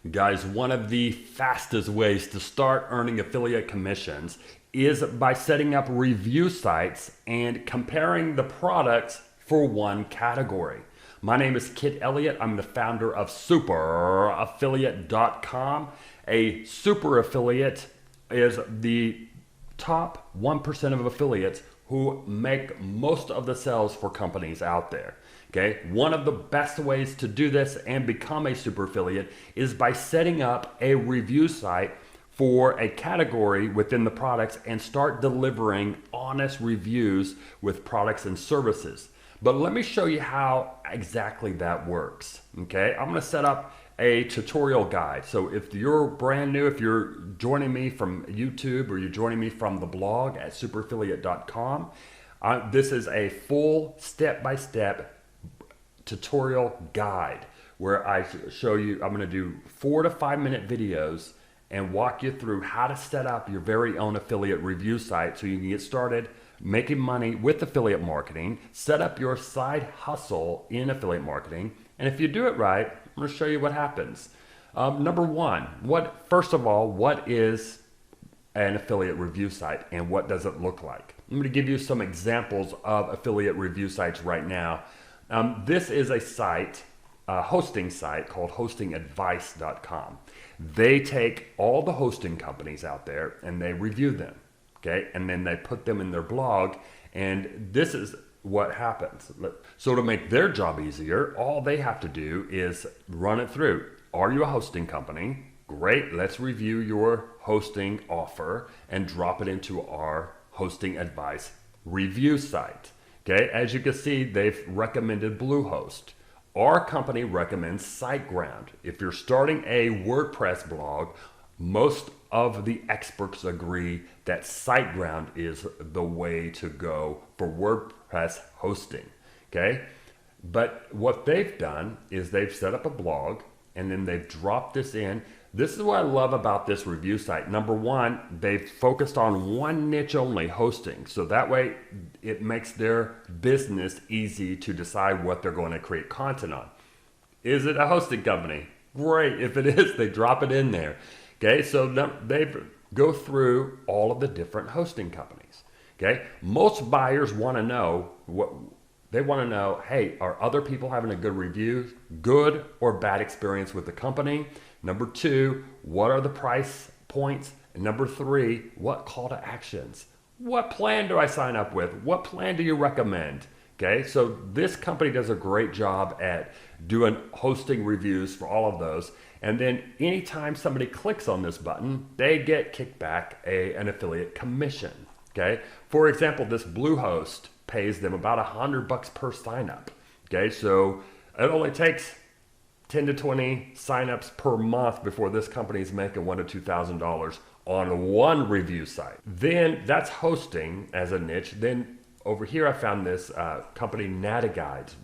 Guys, one of the fastest ways to start earning affiliate commissions is by setting up review sites and comparing the products for one category. My name is Kit Elliott. I'm the founder of superaffiliate.com. A super affiliate is the top 1% of affiliates who make most of the sales for companies out there. Okay, one of the best ways to do this and become a super affiliate is by setting up a review site for a category within the products and start delivering honest reviews with products and services. But let me show you how exactly that works. Okay, I'm going to set up a tutorial guide. So if you're brand new, if you're joining me from YouTube or you're joining me from the blog at superaffiliate.com, this is a full step-by-step tutorial guide where I show you, I'm going to do 4 to 5 minute videos and walk you through how to set up your very own affiliate review site so you can get started making money with affiliate marketing, set up your side hustle in affiliate marketing, and if you do it right, I'm going to show you what happens. Number one, first of all, what is an affiliate review site and what does it look like? I'm going to give you some examples of affiliate review sites right now. This is a site, a hosting site called hostingadvice.com. They take all the hosting companies out there and they review them, okay? And then they put them in their blog, and this is what happens. So to make their job easier, all they have to do is run it through. Are you a hosting company? Great, let's review your hosting offer and drop it into our hosting advice review site. Okay, as you can see, they've recommended Bluehost. Our company recommends SiteGround. If you're starting a WordPress blog, most of the experts agree that SiteGround is the way to go for WordPress hosting. Okay, but what they've done is they've set up a blog and then they've dropped this in. This is what I love about this review site. Number one, they've focused on one niche only, hosting. So that way it makes their business easy to decide what they're going to create content on. Is it a hosting company? Great. If it is, they drop it in there. Okay, so they go through all of the different hosting companies. Okay, most buyers want to know hey, are other people having a good review, good or bad experience with the company? Number two, what are the price points? And number three, what call to actions? What plan do I sign up with? What plan do you recommend? Okay, so this company does a great job at doing hosting reviews for all of those. And then anytime somebody clicks on this button, they get kicked back an affiliate commission. Okay, for example, this Bluehost pays them about $100 per sign up. Okay, so it only takes 10 to 20 signups per month before this company is making $1,000 to $2,000 on one review site. Then that's hosting as a niche. Then over here I found this company NatiGuides.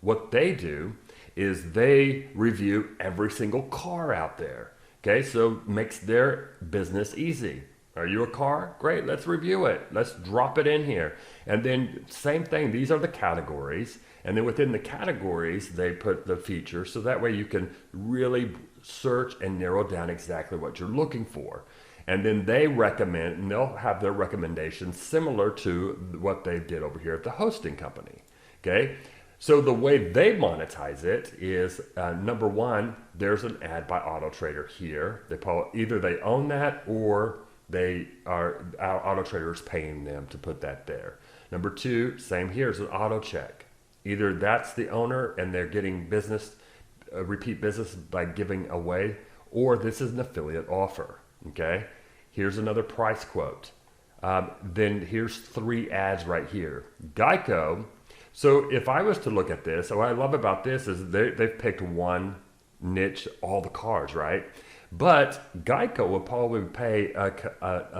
What they do is they review every single car out there. Okay, so makes their business easy. Are you a car? Great, let's review it. Let's drop it in here. And then same thing, these are the categories. And then within the categories, they put the features. So that way you can really search and narrow down exactly what you're looking for. And then they recommend, and they'll have their recommendations similar to what they did over here at the hosting company. Okay. So the way they monetize it is number one, there's an ad by AutoTrader here. Either they own that or AutoTrader is paying them to put that there. Number two, same here is an auto check. Either that's the owner and they're getting repeat business by giving away, or this is an affiliate offer. Okay, here's another price quote. Then here's 3 ads right here. Geico. So if I was to look at this, what I love about this is they've picked one niche, all the cars, right? But Geico will probably pay a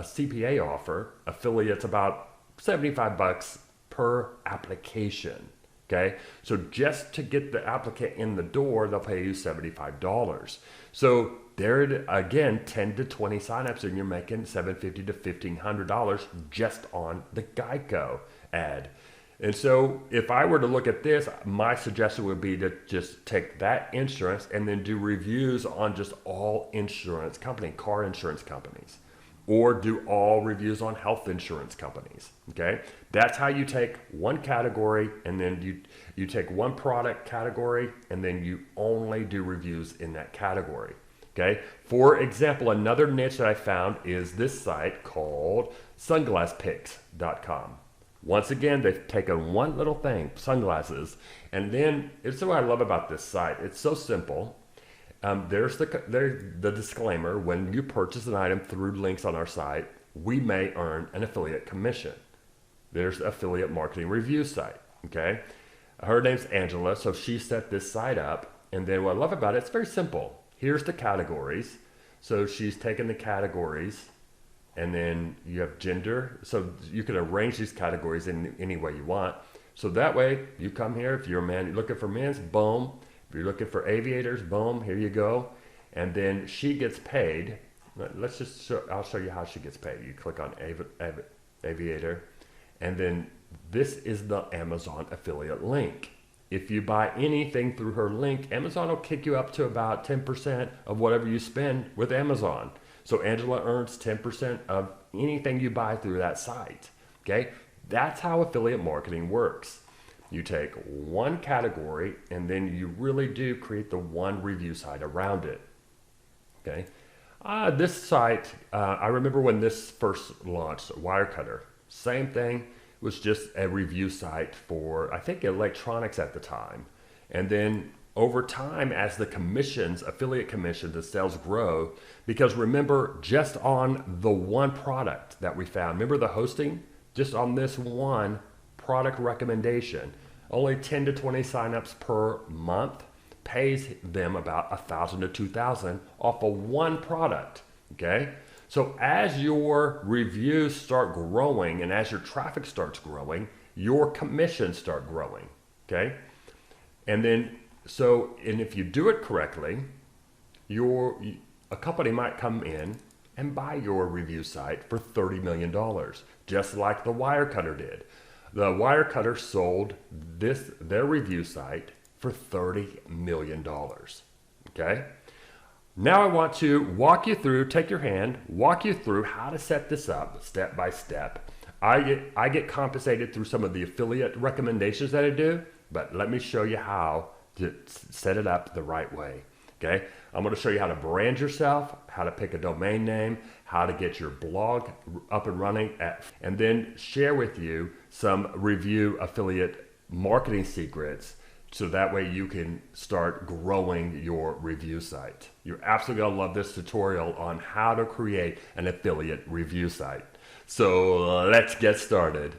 CPA offer, affiliates about $75 per application. Okay, so just to get the applicant in the door, they'll pay you $75. So there, again, 10 to 20 signups, and you're making $750 to $1,500 just on the Geico ad. And so if I were to look at this, my suggestion would be to just take that insurance and then do reviews on just all insurance company, car insurance companies, or do all reviews on health insurance companies. Okay, that's how you take one category and then you take one product category and then you only do reviews in that category. Okay, for example, another niche that I found is this site called sunglasspicks.com. Once again, they've taken one little thing, sunglasses, and then it's what I love about this site. It's so simple. There's the disclaimer: when you purchase an item through links on our site, we may earn an affiliate commission. There's the affiliate marketing review site. Okay, her name's Angela, so she set this site up. And then what I love about it, it's very simple. Here's the categories. So she's taken the categories. And then you have gender, so you can arrange these categories in any way you want. So that way, you come here, if you're a man, you're looking for men's, boom. If you're looking for aviators, boom, here you go. And then she gets paid. Let's just I'll show you how she gets paid. You click on aviator, and then this is the Amazon affiliate link. If you buy anything through her link, Amazon will kick you up to about 10% of whatever you spend with Amazon. So Angela earns 10% of anything you buy through that site. Okay, that's how affiliate marketing works. You take one category and then you really do create the one review site around it. Okay, this site, I remember when this first launched, Wirecutter, same thing, was just a review site for, I think, electronics at the time. And then over time, as the commissions, affiliate commissions, the sales grow, because remember, just on the one product that we found, remember the hosting? Just on this one product recommendation, only 10 to 20 signups per month pays them about $1,000 to $2,000 off of one product, okay? So as your reviews start growing and as your traffic starts growing, your commissions start growing, okay? And then and if you do it correctly, a company might come in and buy your review site for $30 million, just like the Wirecutter did. The Wirecutter sold their review site for $30 million, okay? Now I want to walk you through, take your hand, walk you through how to set this up step by step. I get compensated through some of the affiliate recommendations that I do, but let me show you how to set it up the right way. Okay, I'm going to show you how to brand yourself, how to pick a domain name, how to get your blog up and running, and then share with you some review affiliate marketing secrets so that way you can start growing your review site. You're absolutely going to love this tutorial on how to create an affiliate review site. So let's get started.